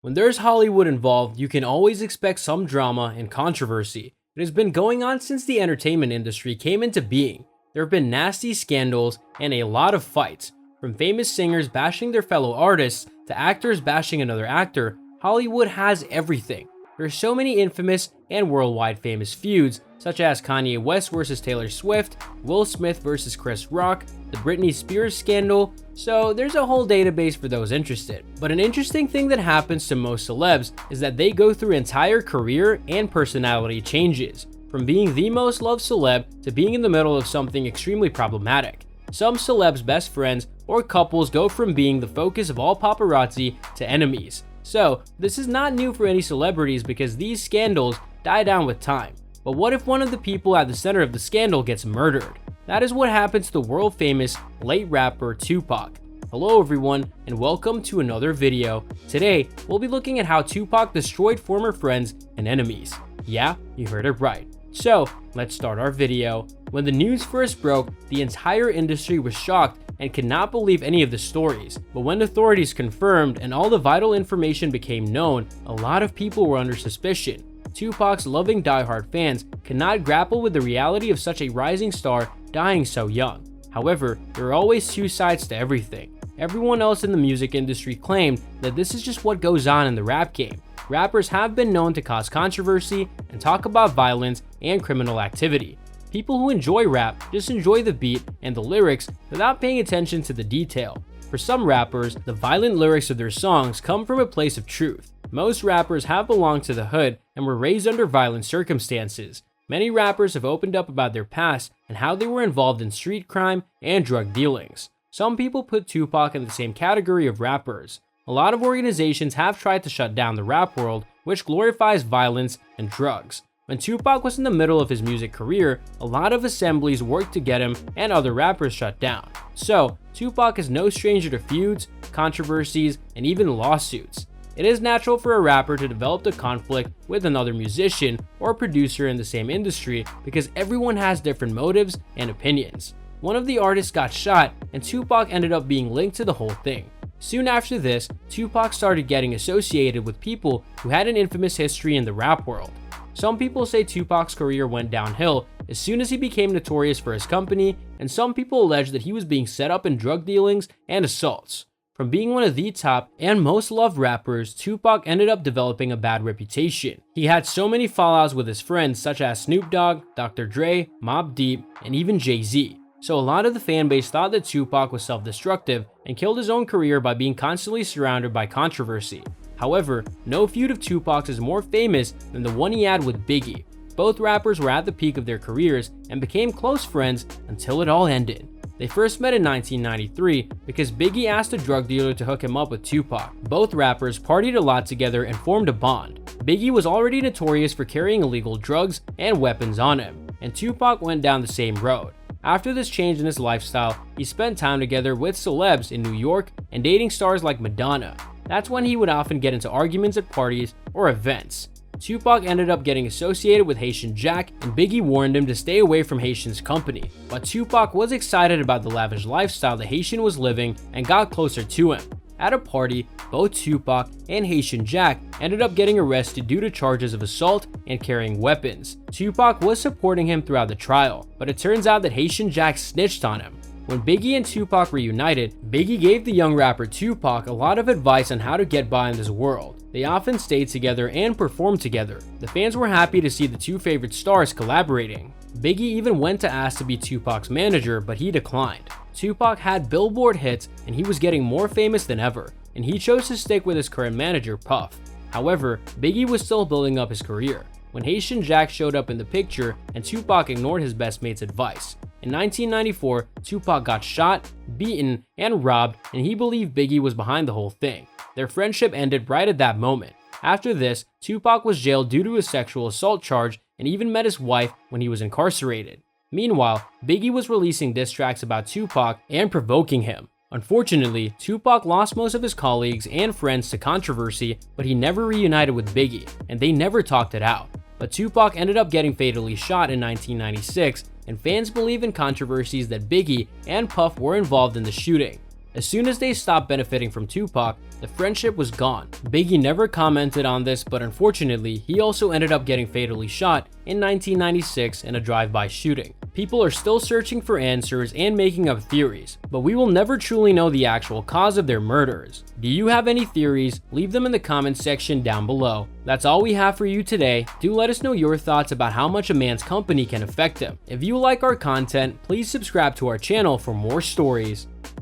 When there's Hollywood involved, you can always expect some drama and controversy. It has been going on since the entertainment industry came into being. There have been nasty scandals and a lot of fights. From famous singers bashing their fellow artists to actors bashing another actor, Hollywood has everything. There are so many infamous and worldwide famous feuds, such as Kanye West versus Taylor Swift, Will Smith versus Chris Rock, the Britney Spears scandal, so there's a whole database for those interested. But an interesting thing that happens to most celebs is that they go through entire career and personality changes, from being the most loved celeb to being in the middle of something extremely problematic. Some celebs' best friends or couples go from being the focus of all paparazzi to enemies. So, this is not new for any celebrities because these scandals die down with time. But what if one of the people at the center of the scandal gets murdered? That is what happened to the world famous late rapper Tupac. Hello everyone and welcome to another video. Today, we'll be looking at how Tupac destroyed former friends and enemies. Yeah, you heard it right. So, let's start our video. When the news first broke, the entire industry was shocked and could not believe any of the stories. But when authorities confirmed and all the vital information became known, a lot of people were under suspicion. Tupac's loving diehard fans could not grapple with the reality of such a rising star dying so young. However, there are always two sides to everything. Everyone else in the music industry claimed that this is just what goes on in the rap game. Rappers have been known to cause controversy and talk about violence and criminal activity. People who enjoy rap just enjoy the beat and the lyrics without paying attention to the detail. For some rappers, the violent lyrics of their songs come from a place of truth. Most rappers have belonged to the hood and were raised under violent circumstances. Many rappers have opened up about their past and how they were involved in street crime and drug dealings. Some people put Tupac in the same category of rappers. A lot of organizations have tried to shut down the rap world, which glorifies violence and drugs. When Tupac was in the middle of his music career, a lot of assemblies worked to get him and other rappers shut down. So, Tupac is no stranger to feuds, controversies, and even lawsuits. It is natural for a rapper to develop a conflict with another musician or producer in the same industry because everyone has different motives and opinions. One of the artists got shot, and Tupac ended up being linked to the whole thing. Soon after this, Tupac started getting associated with people who had an infamous history in the rap world. Some people say Tupac's career went downhill as soon as he became notorious for his company, and some people allege that he was being set up in drug dealings and assaults. From being one of the top and most loved rappers, Tupac ended up developing a bad reputation. He had so many fallouts with his friends such as Snoop Dogg, Dr. Dre, Mobb Deep, and even Jay-Z. So a lot of the fanbase thought that Tupac was self-destructive and killed his own career by being constantly surrounded by controversy. However, no feud of Tupac's is more famous than the one he had with Biggie. Both rappers were at the peak of their careers and became close friends until it all ended. They first met in 1993 because Biggie asked a drug dealer to hook him up with Tupac. Both rappers partied a lot together and formed a bond. Biggie was already notorious for carrying illegal drugs and weapons on him, and Tupac went down the same road. After this change in his lifestyle, he spent time together with celebs in New York and dating stars like Madonna. That's when he would often get into arguments at parties or events. Tupac ended up getting associated with Haitian Jack, and Biggie warned him to stay away from Haitian's company. But Tupac was excited about the lavish lifestyle the Haitian was living and got closer to him. At a party, both Tupac and Haitian Jack ended up getting arrested due to charges of assault and carrying weapons. Tupac was supporting him throughout the trial, but it turns out that Haitian Jack snitched on him. When Biggie and Tupac reunited, Biggie gave the young rapper Tupac a lot of advice on how to get by in this world. They often stayed together and performed together. The fans were happy to see the two favorite stars collaborating. Biggie even went to ask to be Tupac's manager, but he declined. Tupac had Billboard hits and he was getting more famous than ever, and he chose to stick with his current manager, Puff. However, Biggie was still building up his career when Haitian Jack showed up in the picture and Tupac ignored his best mate's advice. In 1994, Tupac got shot, beaten, and robbed, and he believed Biggie was behind the whole thing. Their friendship ended right at that moment. After this, Tupac was jailed due to a sexual assault charge and even met his wife when he was incarcerated. Meanwhile, Biggie was releasing diss tracks about Tupac and provoking him. Unfortunately, Tupac lost most of his colleagues and friends to controversy, but he never reunited with Biggie, and they never talked it out. But Tupac ended up getting fatally shot in 1996, and fans believe in controversies that Biggie and Puff were involved in the shooting. As soon as they stopped benefiting from Tupac, the friendship was gone. Biggie never commented on this, but unfortunately, he also ended up getting fatally shot in 1996 in a drive-by shooting. People are still searching for answers and making up theories, but we will never truly know the actual cause of their murders. Do you have any theories? Leave them in the comments section down below. That's all we have for you today. Do let us know your thoughts about how much a man's company can affect him. If you like our content, please subscribe to our channel for more stories.